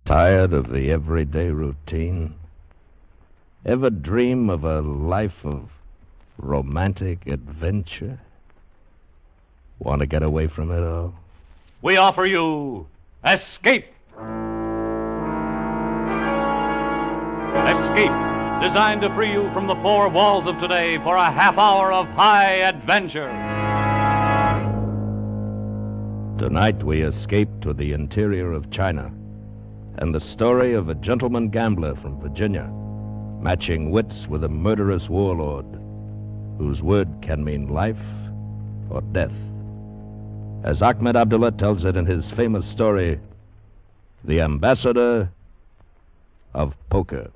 Tired of the everyday routine? Ever dream of a life of romantic adventure? Want to get away from it all? We offer you Escape. Escape, designed to free you from the four walls of today for a half hour of high adventure. Tonight we escape to the interior of China and the story of a gentleman gambler from Virginia, matching wits with a murderous warlord whose word can mean life or death. As Ahmed Abdullah tells it in his famous story, The Ambassador of Poker.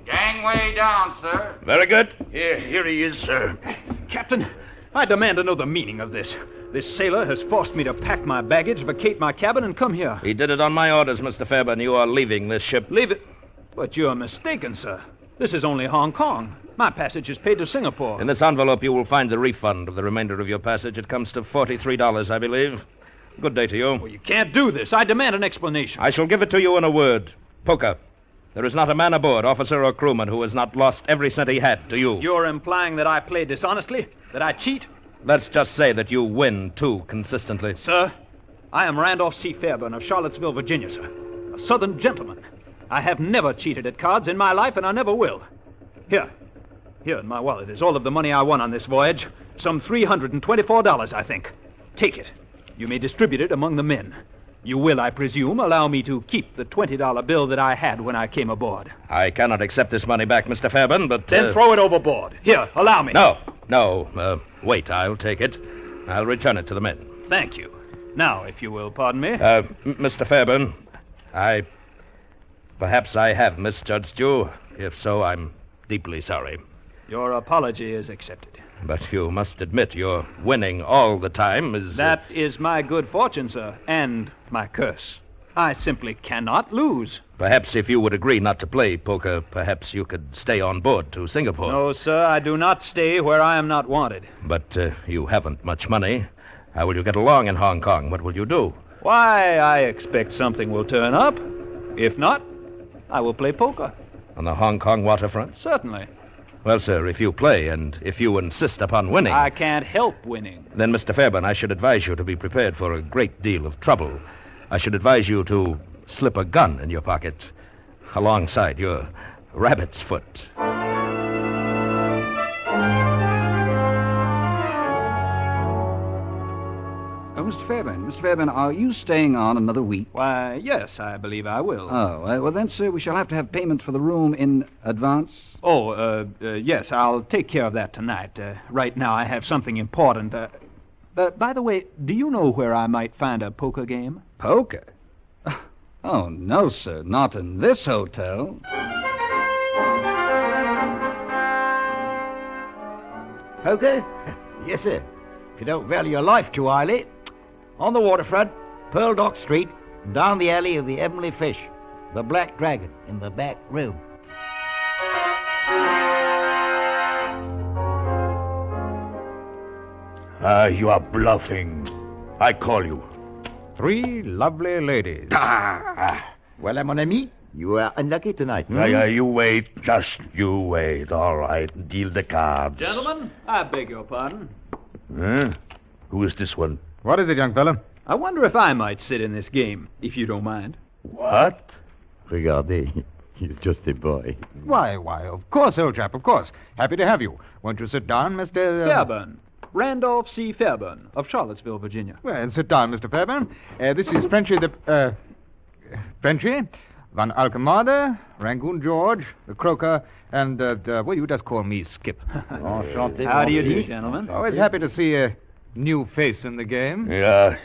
Gangway down, sir. Very good. Here he is, sir. Captain, I demand to know the meaning of this. This sailor has forced me to pack my baggage, vacate my cabin, and come here. He did it on my orders, Mr. Fairbairn. You are leaving this ship. Leave it? But you're mistaken, sir. This is only Hong Kong. My passage is paid to Singapore. In this envelope, you will find the refund of the remainder of your passage. It comes to $43, I believe. Good day to you. Well, you can't do this. I demand an explanation. I shall give it to you in a word. Poker. There is not a man aboard, officer or crewman, who has not lost every cent he had to you. You're implying that I play dishonestly? That I cheat? Let's just say that you win, too, consistently. Sir, I am Randolph C. Fairbairn of Charlottesville, Virginia, sir. A Southern gentleman. I have never cheated at cards in my life, and I never will. Here in my wallet is all of the money I won on this voyage. Some $324, I think. Take it. You may distribute it among the men. You will, I presume, allow me to keep the $20 bill that I had when I came aboard. I cannot accept this money back, Mr. Fairbairn, but... Then throw it overboard. Here, allow me. No. Wait, I'll take it. I'll return it to the men. Thank you. Now, if you will pardon me. Mr. Fairbairn, perhaps I have misjudged you. If so, I'm deeply sorry. Your apology is accepted. But you must admit your winning all the time is... That is my good fortune, sir, and my curse. I simply cannot lose. Perhaps if you would agree not to play poker, perhaps you could stay on board to Singapore. No, sir, I do not stay where I am not wanted. But you haven't much money. How will you get along in Hong Kong? What will you do? Why, I expect something will turn up. If not, I will play poker. On the Hong Kong waterfront? Certainly. Well, sir, if you play and if you insist upon winning... I can't help winning. Then, Mr. Fairbairn, I should advise you to be prepared for a great deal of trouble. I should advise you to slip a gun in your pocket alongside your rabbit's foot. Oh, Mr. Fairbairn, are you staying on another week? Why, yes, I believe I will. Oh, well then, sir, we shall have to have payment for the room in advance. Yes, I'll take care of that tonight. Right now I have something important. By the way, do you know where I might find a poker game? Poker? Oh, no, sir, not in this hotel. Poker? Yes, sir. If you don't value your life too highly. On the waterfront, Pearl Dock Street, down the alley of the Heavenly Fish, the Black Dragon in the back room. You are bluffing. I call you. 3 lovely ladies. Well, mon ami, you are unlucky tonight. You wait. Just you wait. All right. Deal the cards. Gentlemen, I beg your pardon. Huh? Who is this one? What is it, young fella? I wonder if I might sit in this game, if you don't mind. What? Regardez, he's just a boy. Why, of course, old chap, of course. Happy to have you. Won't you sit down, Mr. Fairbairn. Randolph C. Fairbairn of Charlottesville, Virginia. Well, sit down, Mr. Fairbairn. This is Frenchy Frenchy, Van Alkemade, Rangoon George, the Croaker, and, well, you just call me Skip. Enchanté, How do you mon do, petit. gentlemen? Always happy to see a new face in the game. Yeah.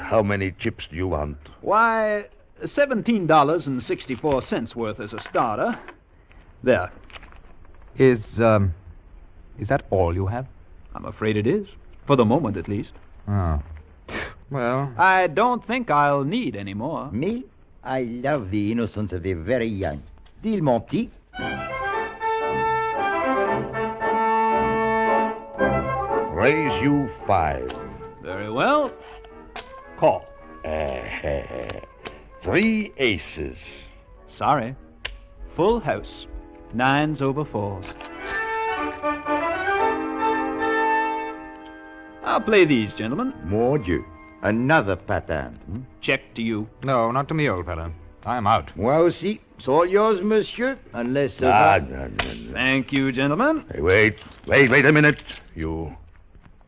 How many chips do you want? Why, $17.64 worth as a starter. There. Is that all you have? I'm afraid it is. For the moment, at least. Oh. Well, I don't think I'll need any more. Me, I love the innocence of the very young. Deal, mon petit. Raise you 5. Very well. Call. 3 aces. Sorry. Full house. 9s over 4s. I'll play these, gentlemen. Mon Dieu. Another pattern. Check to you. no, not to me, old fellow. I'm out. Moi aussi. It's all yours, monsieur. Unless... Thank you, gentlemen. Hey, wait a minute. You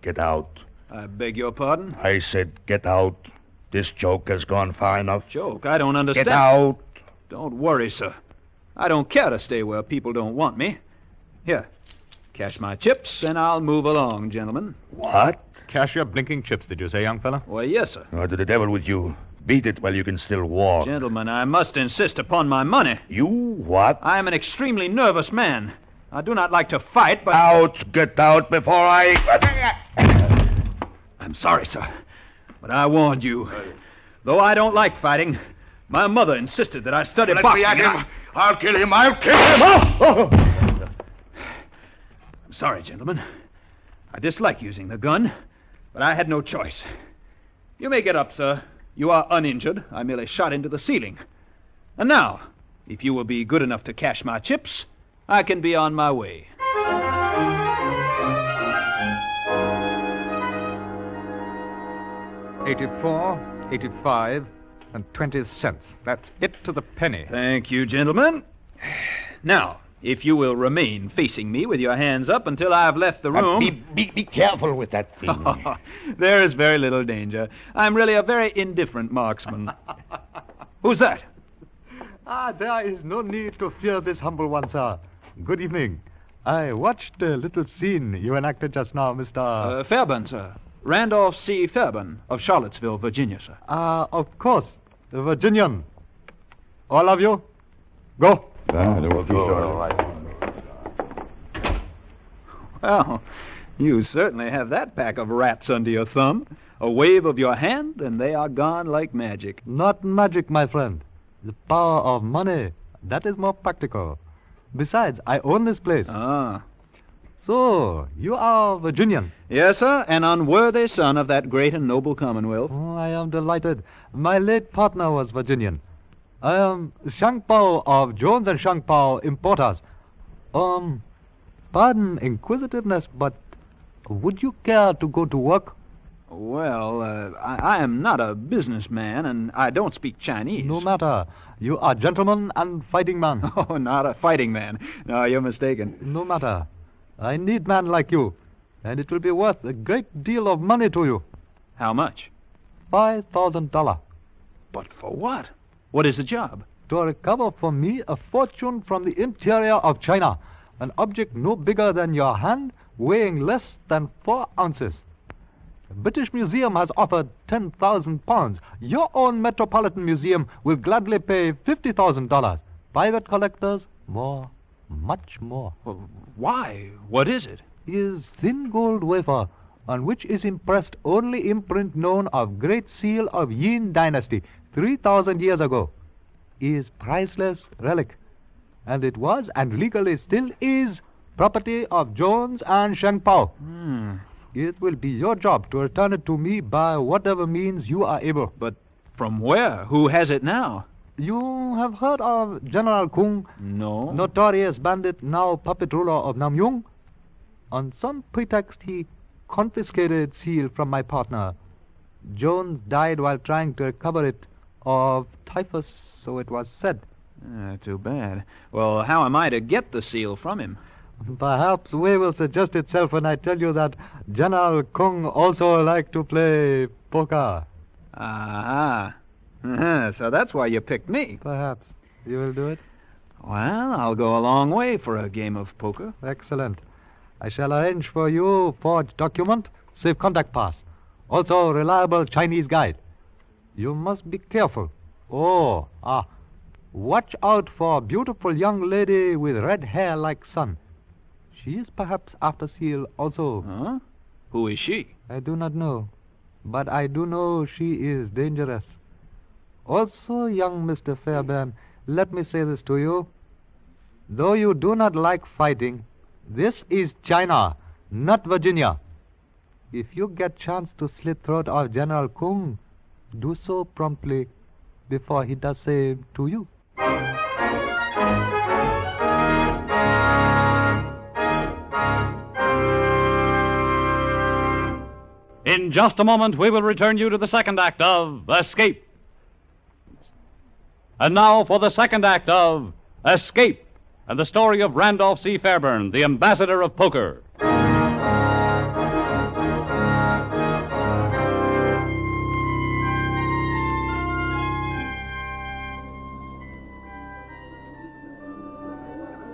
get out. I beg your pardon. I said get out. This joke has gone far enough. Joke, I don't understand. Get out. Don't worry, sir. I don't care to stay where people don't want me. Here, cash my chips, and I'll move along, gentlemen. What? Cash your blinking chips, did you say, young fella? Why, yes, sir. Oh, to the devil with you. Beat it while you can still walk. Gentlemen, I must insist upon my money. You what? I am an extremely nervous man. I do not like to fight, but... Out! Get out before I... I'm sorry, sir, but I warned you. Though I don't like fighting, my mother insisted that I study Let boxing. me at and him. I'll kill him. I'll kill him. I'm sorry, gentlemen. I dislike using the gun, but I had no choice. You may get up, sir. You are uninjured. I merely shot into the ceiling. And now, if you will be good enough to cash my chips, I can be on my way. $84, $85, and 20 cents. That's it to the penny. Thank you, gentlemen. Now, if you will remain facing me with your hands up until I have left the room... Be careful with that thing. There is very little danger. I'm really a very indifferent marksman. Who's that? There is no need to fear this humble one, sir. Good evening. I watched a little scene you enacted just now, Mr. Fairburn, sir. Randolph C. Fairburn of Charlottesville, Virginia, sir. Of course. The Virginian. All of you, go. Well, you certainly have that pack of rats under your thumb. A wave of your hand, and they are gone like magic. Not magic, my friend. The power of money. That is more practical. Besides, I own this place. Ah. So, you are Virginian. Yes, sir, an unworthy son of that great and noble Commonwealth. Oh, I am delighted. My late partner was Virginian. I am Shangpao of Jones and Shangpao Importers. Pardon inquisitiveness, but would you care to go to work? Well, I am not a businessman, and I don't speak Chinese. No matter. You are gentleman and fighting man. Oh, not a fighting man. No, you're mistaken. No matter. I need man like you, and it will be worth a great deal of money to you. How much? $5,000. But for what? What is the job? To recover for me a fortune from the interior of China, an object no bigger than your hand, weighing less than 4 ounces. The British Museum has offered £10,000. Your own Metropolitan Museum will gladly pay $50,000. Private collectors, more, much more. Well, why? What is it? Is thin gold wafer, on which is impressed only imprint known of Great Seal of Yin Dynasty, 3,000 years ago, is priceless relic, and it was and legally still is property of Jones and Shangpao. It will be your job to return it to me by whatever means you are able. But from where? Who has it now? You have heard of General Kung, No. notorious bandit, now puppet ruler of Namyung? On some pretext, he confiscated seal from my partner. Jones died while trying to recover it of typhus, so it was said. Too bad. Well, how am I to get the seal from him? Perhaps way will suggest itself when I tell you that General Kung also liked to play poker. Ah. So that's why you picked me. Perhaps. You will do it? Well, I'll go a long way for a game of poker. Excellent. I shall arrange for you forged document, safe contact pass. Also reliable Chinese guide. You must be careful. Watch out for a beautiful young lady with red hair like sun. She is perhaps after seal also. Huh? Who is she? I do not know. but I do know she is dangerous. Also, young Mr. Fairbairn, let me say this to you. Though you do not like fighting, this is China, not Virginia. If you get chance to slit throat of General Kung, do so promptly before he does same to you. In just a moment, we will return you to the second act of Escape. And now for the second act of Escape, and the story of Randolph C. Fairbairn, the ambassador of poker.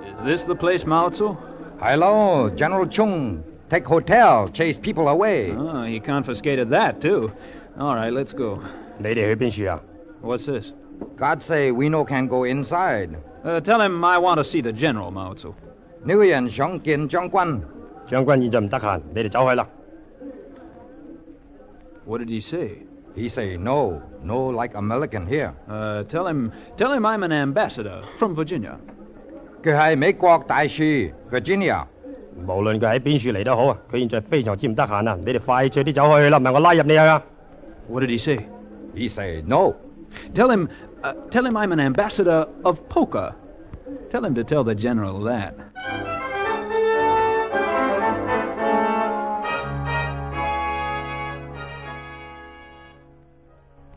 Is this the place, Mao Tzu? Hello, General Chung. Take hotel, chase people away. Oh, he confiscated that, too. All right, let's go. 你哋去邊處啊？ What's this? God say we no can go inside. Tell him I want to see the general, Mao Tzu. 呢個人想見將軍。將軍現在唔得閒，你哋走開啦。What did he say? He say no like American here. Tell him I'm an ambassador from Virginia. 佢係美國大使 Virginia。無論佢喺邊處嚟都好啊，佢現在非常之唔得閒啊！你哋快脆啲走開去啦，唔係我拉入你去啊！ What did he say? He say no. Tell him I'm an ambassador of poker. Tell him to tell the general that.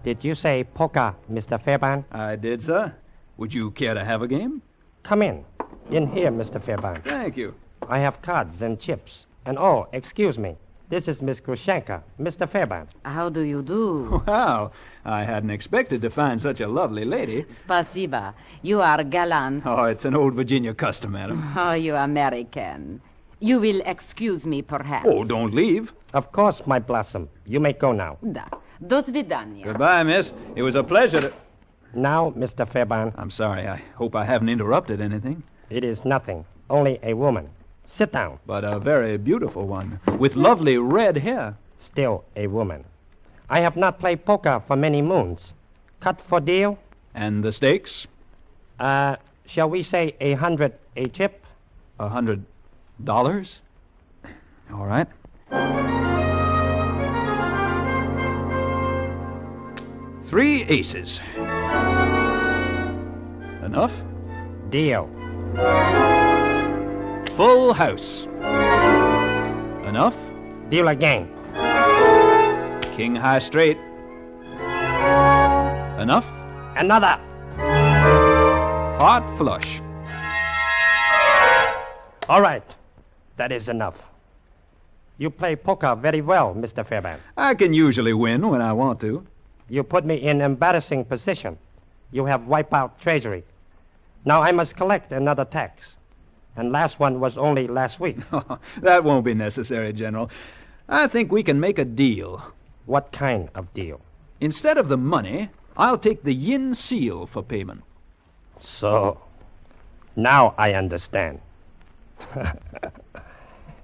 Did you say poker, Mr. Fairbairn? I did, sir. Would you care to have a game? Come in. In here, Mr. Fairbairn. Thank you. I have cards and chips. And oh, excuse me. This is Miss Grushenka, Mr. Fairbairn. How do you do? Well, I hadn't expected to find such a lovely lady. Spasiba. You are gallant. Oh, it's an old Virginia custom, madam. Oh, you American. You will excuse me, perhaps. Oh, don't leave. Of course, my blossom. You may go now. Da. Do svidaniya. Goodbye, miss. It was a pleasure to... Now, Mr. Fairbairn. I'm sorry. I hope I haven't interrupted anything. It is nothing. Only a woman. Sit down. But a very beautiful one, with lovely red hair. Still a woman. I have not played poker for many moons. Cut for deal? And the stakes? Shall we say 100 a chip? $100? All right. Three aces. Enough? Deal. Full house. Enough? Deal again. King high straight. Enough? Another. Heart flush. All right. That is enough. You play poker very well, Mr. Fairbairn. I can usually win when I want to. You put me in embarrassing position. You have wiped out treasury. Now I must collect another tax. And last one was only last week. That won't be necessary, General. I think we can make a deal. What kind of deal? Instead of the money, I'll take the yin seal for payment. So, now I understand.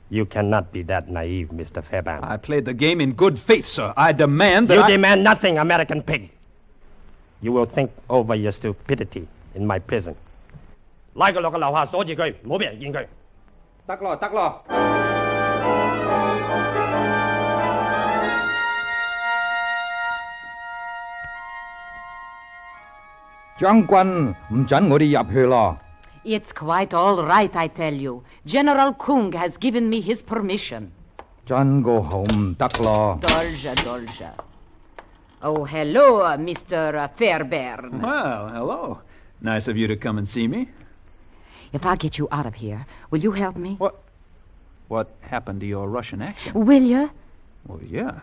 You cannot be that naive, Mr. Fairbairn. I played the game in good faith, sir. I demand that You demand nothing, American pig. You will think over your stupidity in my prison. 拉佢落個樓下鎖住佢，唔好俾人見佢。得咯，得咯。將軍唔准我哋入去咯。It's quite all right, I tell you. General Kung has given me his permission. 真個好唔得咯。Dolja, dolja. Oh, hello, Mr. Fairbairn. Well, hello. Nice of you to come and see me. If I get you out of here, will you help me? What happened to your Russian accent? Will you? Well, yeah.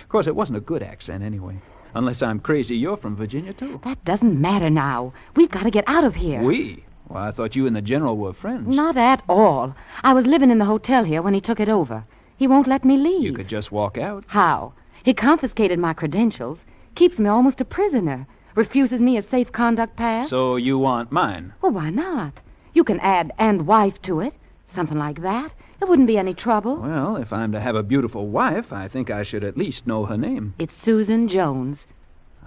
Of course, it wasn't a good accent anyway. Unless I'm crazy, you're from Virginia, too. That doesn't matter now. We've got to get out of here. We? Well, I thought you and the general were friends. Not at all. I was living in the hotel here when he took it over. He won't let me leave. You could just walk out. How? He confiscated my credentials, keeps me almost a prisoner, refuses me a safe conduct pass. So you want mine? Well, why not? You can add "and wife" to it. Something like that. It wouldn't be any trouble. Well, if I'm to have a beautiful wife, I think I should at least know her name. It's Susan Jones.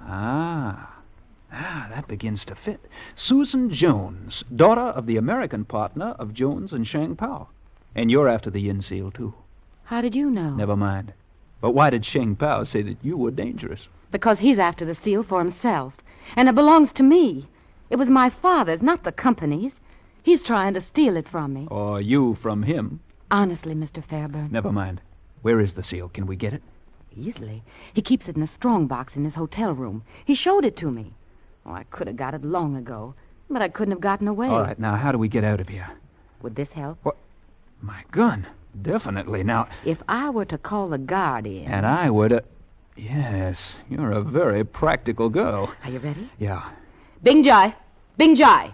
That begins to fit. Susan Jones, daughter of the American partner of Jones and Shang Pao. And you're after the yin seal, too. How did you know? Never mind. But why did Shang Pao say that you were dangerous? Because he's after the seal for himself. And it belongs to me. It was my father's, not the company's. He's trying to steal it from me. Or you from him? Honestly, Mr. Fairburn. Never mind. Where is the seal? Can we get it? Easily. He keeps it in a strong box in his hotel room. He showed it to me. Oh, I could have got it long ago, but I couldn't have gotten away. All right, now how do we get out of here? Would this help? What? My gun. Definitely. Now... If I were to call the guard in... And I were to... Yes, you're a very practical girl. Are you ready? Yeah. Bing Jai! Bing Jai!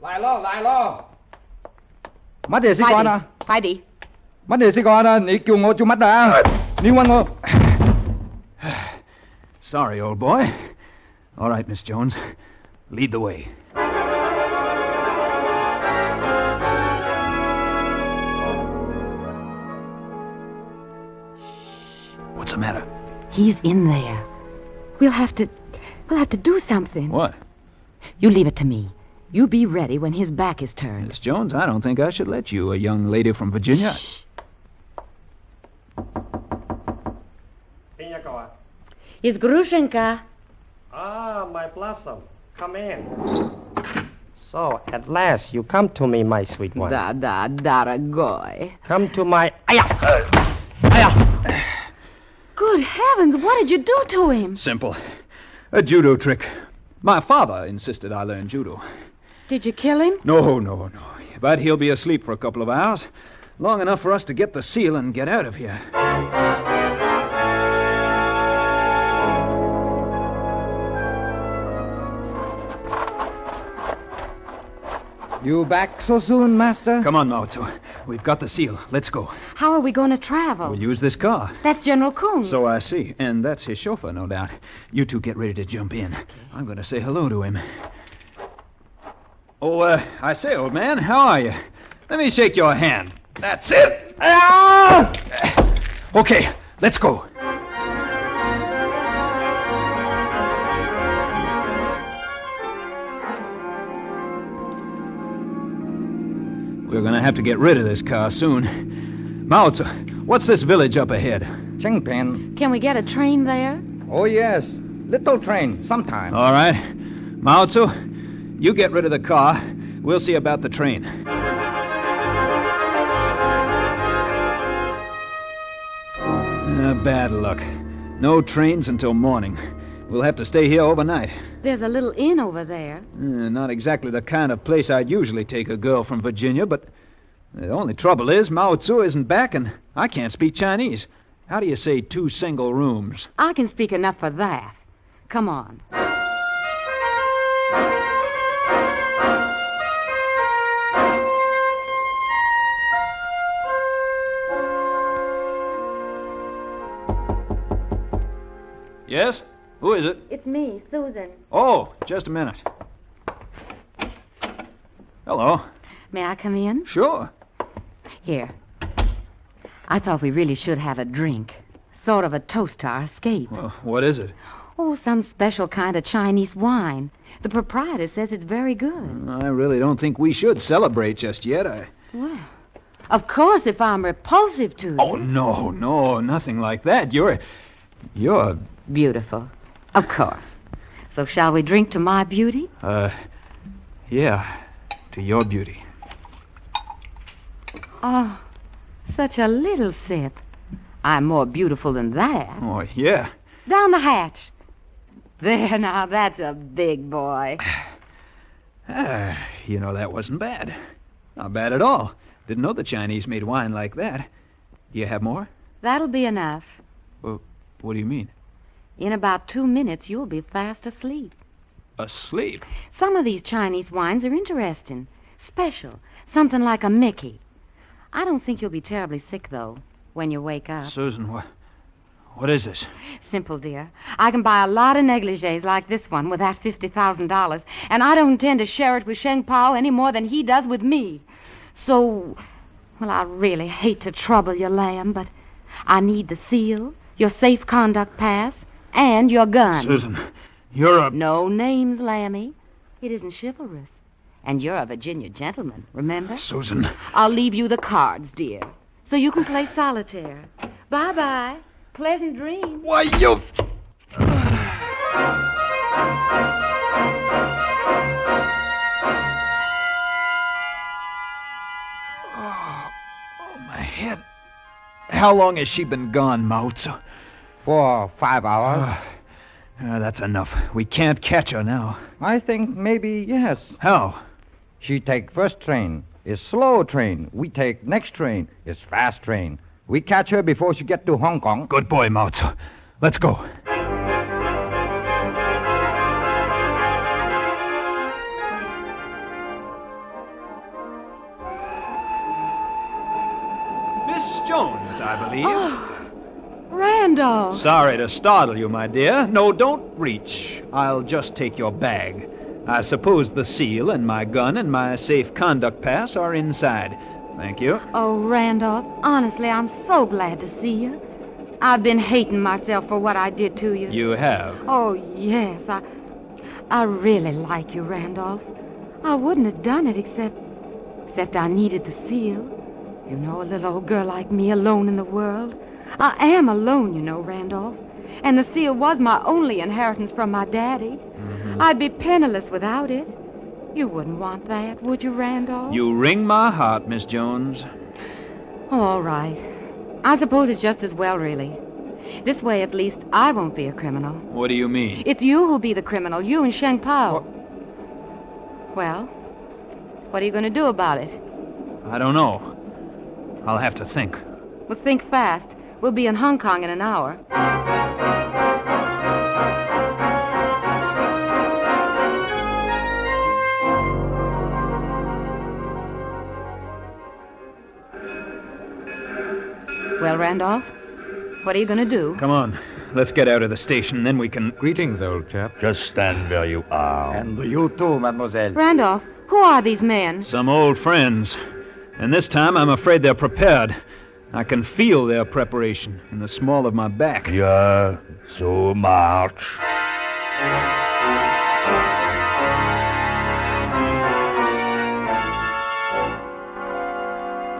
嚟咯，嚟咯！乜嘢事幹啊？快啲！乜嘢事幹啊？你叫我做乜啊？你問我。Sorry, old boy. All right, Miss Jones. Lead the way. What's the matter? He's in there. We'll have to do something. What? You leave it to me. You be ready when his back is turned. Miss Jones, I don't think I should let you, a young lady from Virginia. Shh. Is Grushenka. Ah, my blossom. Come in. So, at last, you come to me, my sweet one. Da, daragoy. Come to my... Aya! Good heavens, what did you do to him? Simple. A judo trick. My father insisted I learn judo. Did you kill him? No. But he'll be asleep for a couple of hours. Long enough for us to get the seal and get out of here. You back so soon, Master? Come on, Mao Tzu. We've got the seal. Let's go. How are we going to travel? We'll use this car. That's General Coons. So I see. And that's his chauffeur, no doubt. You two get ready to jump in. Okay. I'm going to say hello to him. Oh, I say, old man, how are you? Let me shake your hand. That's it. Ah! Okay, let's go. We're going to have to get rid of this car soon. Mao Tzu, what's this village up ahead? Chengpen. Can we get a train there? Oh, yes. Little train, sometime. All right. Mao Tzu, you get rid of the car. We'll see about the train. Bad luck. No trains until morning. We'll have to stay here overnight. There's a little inn over there. Not exactly the kind of place I'd usually take a girl from Virginia, but the only trouble is Mao Tzu isn't back and I can't speak Chinese. How do you say 2 single rooms? I can speak enough for that. Come on. Yes? Who is it? It's me, Susan. Oh, just a minute. Hello. May I come in? Sure. Here. I thought we really should have a drink. Sort of a toast to our escape. Well, what is it? Oh, some special kind of Chinese wine. The proprietor says it's very good. I really don't think we should celebrate just yet. Well, of course, if I'm repulsive to you. Oh, no, nothing like that. You're... Beautiful. Of course. So shall we drink to my beauty? Yeah. To your beauty. Oh, such a little sip. I'm more beautiful than that. Oh, yeah. Down the hatch. There, now, that's a big boy. That wasn't bad. Not bad at all. Didn't know the Chinese made wine like that. Do you have more? That'll be enough. Well, what do you mean? In about 2 minutes, you'll be fast asleep. Asleep? Some of these Chinese wines are interesting. Special. Something like a Mickey. I don't think you'll be terribly sick, though, when you wake up. Susan, what is this? Simple, dear. I can buy a lot of negligees like this one with that $50,000, and I don't intend to share it with Sheng Pao any more than he does with me. So, Well, I really hate to trouble you, Lamb, but I need the seal, your safe conduct pass, and your gun. Susan, you're a... No names, Lammy. It isn't chivalrous. And you're a Virginia gentleman, remember? Susan. I'll leave you the cards, dear, so you can play solitaire. Bye-bye. Pleasant dreams. Why, you... My head. How long has she been gone, Mao Tzu? For 5 hours. That's enough. We can't catch her now. I think maybe yes. How? She take first train. Is slow train. We take next train. Is fast train. We catch her before she get to Hong Kong. Good boy, Mao Tzu. Let's go. Miss Jones, I believe. Oh, Randolph. Sorry to startle you, my dear. No, don't reach. I'll just take your bag. I suppose the seal and my gun and my safe conduct pass are inside. Thank you. Oh, Randolph, honestly, I'm so glad to see you. I've been hating myself for what I did to you. You have? Oh, yes. I really like you, Randolph. I wouldn't have done it except I needed the seal. You know, a little old girl like me alone in the world. I am alone, you know, Randolph. And the seal was my only inheritance from my daddy. Mm-hmm. I'd be penniless without it. You wouldn't want that, would you, Randolph? You wring my heart, Miss Jones. Oh, all right. I suppose it's just as well, really. This way, at least, I won't be a criminal. What do you mean? It's you who'll be the criminal, you and Sheng Pao. Well, what are you going to do about it? I don't know. I'll have to think. Well, think fast. We'll be in Hong Kong in an hour. Well, Randolph, what are you going to do? Come on. Let's get out of the station, then we can... Greetings, old chap. Just stand where you are. And you too, mademoiselle. Randolph, who are these men? Some old friends. And this time I'm afraid they're prepared. I can feel their preparation in the small of my back. Yeah, so march.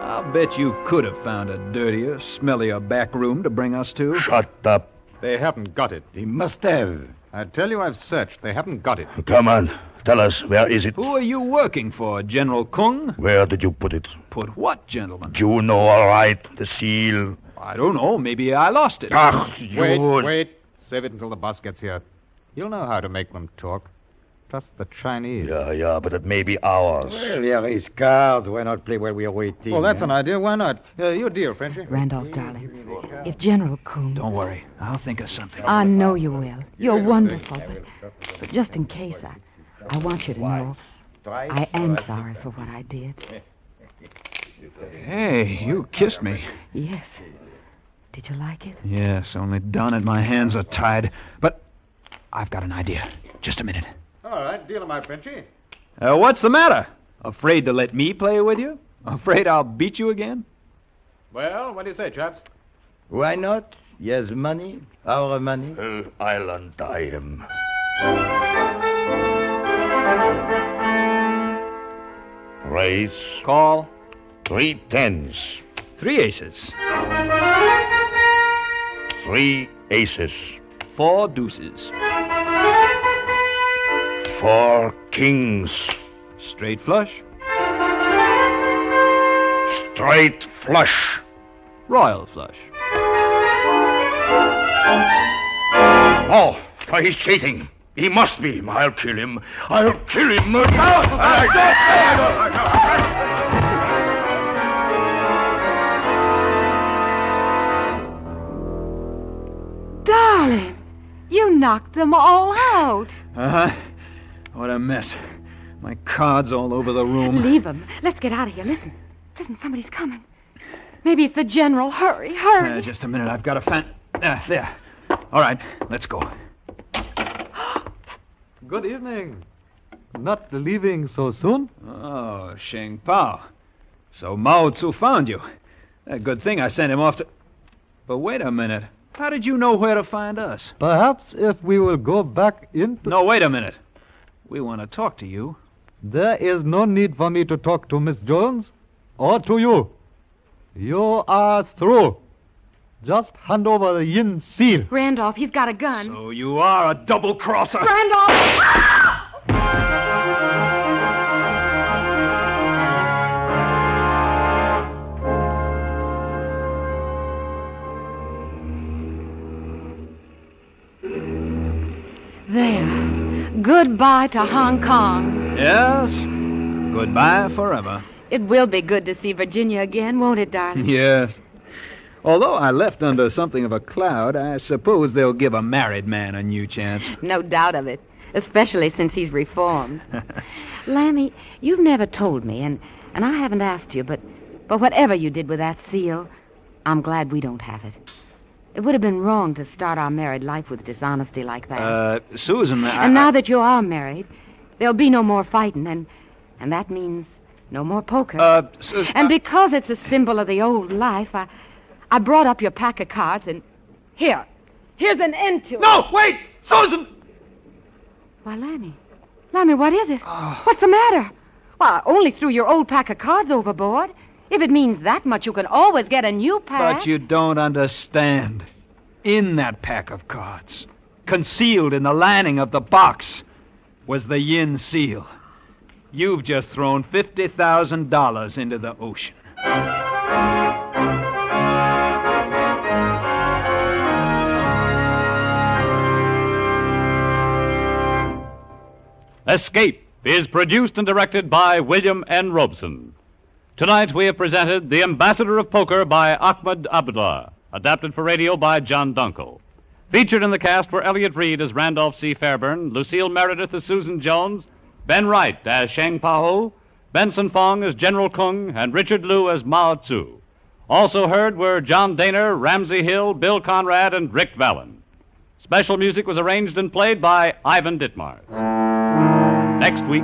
I'll bet you could have found a dirtier, smellier back room to bring us to. Shut up. They haven't got it. They must have. I tell you I've searched. They haven't got it. Come on. Tell us, where is it? Who are you working for, General Kung? Where did you put it? Put what, gentlemen? You know all right, the seal. I don't know. Maybe I lost it. Wait. Save it until the boss gets here. You'll know how to make them talk. Trust the Chinese. Yeah, but it may be ours. Well, here is cards. Why not play while we are waiting? Well, that's an idea. Why not? Your deal, Frenchy. Randolph, darling, if General Kung... Don't worry. I'll think of something. I know you will. You're wonderful, but just in case, I want you to know I am sorry for what I did. Hey, you kissed me. Yes. Did you like it? Yes, only darn it, my hands are tied. But I've got an idea. Just a minute. All right, deal 'em out, Frenchy. What's the matter? Afraid to let me play with you? Afraid I'll beat you again? Well, what do you say, chaps? Why not? Yes, money. Our money. I'll untie him. Raise. Call. 3 tens. 3 aces. 3 aces. 4 deuces. 4 kings. Straight flush. Straight flush. Royal flush. Oh, he's cheating. He must be. I'll kill him. I'll kill him. Darling, you knocked them all out. Uh-huh. What a mess. My cards all over the room. Leave them. Let's get out of here. Listen, somebody's coming. Maybe it's the general. Hurry. Just a minute. I've got to find... there. All right, let's go. Good evening. Not leaving so soon? Oh, Sheng Pao. So Mao Tzu found you. A good thing I sent him off to... But wait a minute. How did you know where to find us? Perhaps if we will go back into... No, wait a minute. We want to talk to you. There is no need for me to talk to Miss Jones or to you. You are through. Just hand over the yin seal. Randolph, he's got a gun. So you are a double-crosser. Randolph! There. Goodbye to Hong Kong. Yes. Goodbye forever. It will be good to see Virginia again, won't it, darling? Yes. Although I left under something of a cloud, I suppose they'll give a married man a new chance. No doubt of it, especially since he's reformed. Lammy, you've never told me, and I haven't asked you, but whatever you did with that seal, I'm glad we don't have it. It would have been wrong to start our married life with dishonesty like that. Susan, And now that you are married, there'll be no more fighting, and that means no more poker. And because it's a symbol of the old life, I brought up your pack of cards, and here's an end to it. No, wait! Susan! Why, Lammy, what is it? What's the matter? Well, I only threw your old pack of cards overboard. If it means that much, you can always get a new pack. But you don't understand. In that pack of cards, concealed in the lining of the box, was the yin seal. You've just thrown $50,000 into the ocean. Escape is produced and directed by William N. Robeson. Tonight we have presented The Ambassador of Poker by Ahmed Abdullah, adapted for radio by John Dunkel. Featured in the cast were Elliot Reed as Randolph C. Fairburn, Lucille Meredith as Susan Jones, Ben Wright as Sheng Paho, Benson Fong as General Kung, and Richard Liu as Mao Tzu. Also heard were John Daner, Ramsey Hill, Bill Conrad, and Rick Vallon. Special music was arranged and played by Ivan Ditmars. Next week...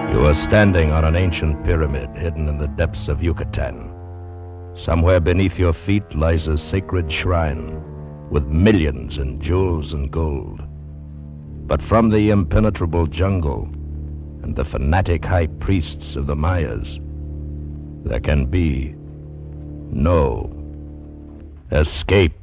You are standing on an ancient pyramid hidden in the depths of Yucatan. Somewhere beneath your feet lies a sacred shrine with millions in jewels and gold. But from the impenetrable jungle and the fanatic high priests of the Mayas, there can be no escape.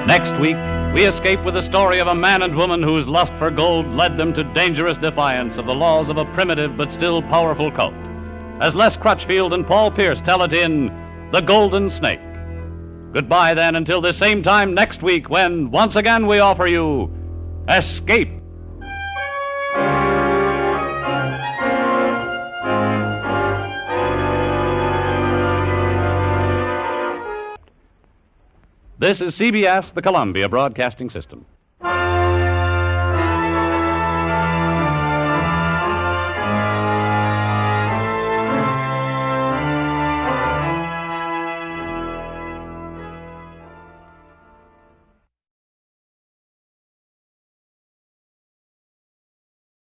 Next week, we escape with the story of a man and woman whose lust for gold led them to dangerous defiance of the laws of a primitive but still powerful cult. As Les Crutchfield and Paul Pierce tell it in The Golden Snake. Goodbye, then, until this same time next week when, once again, we offer you Escape. This is CBS, the Columbia Broadcasting System.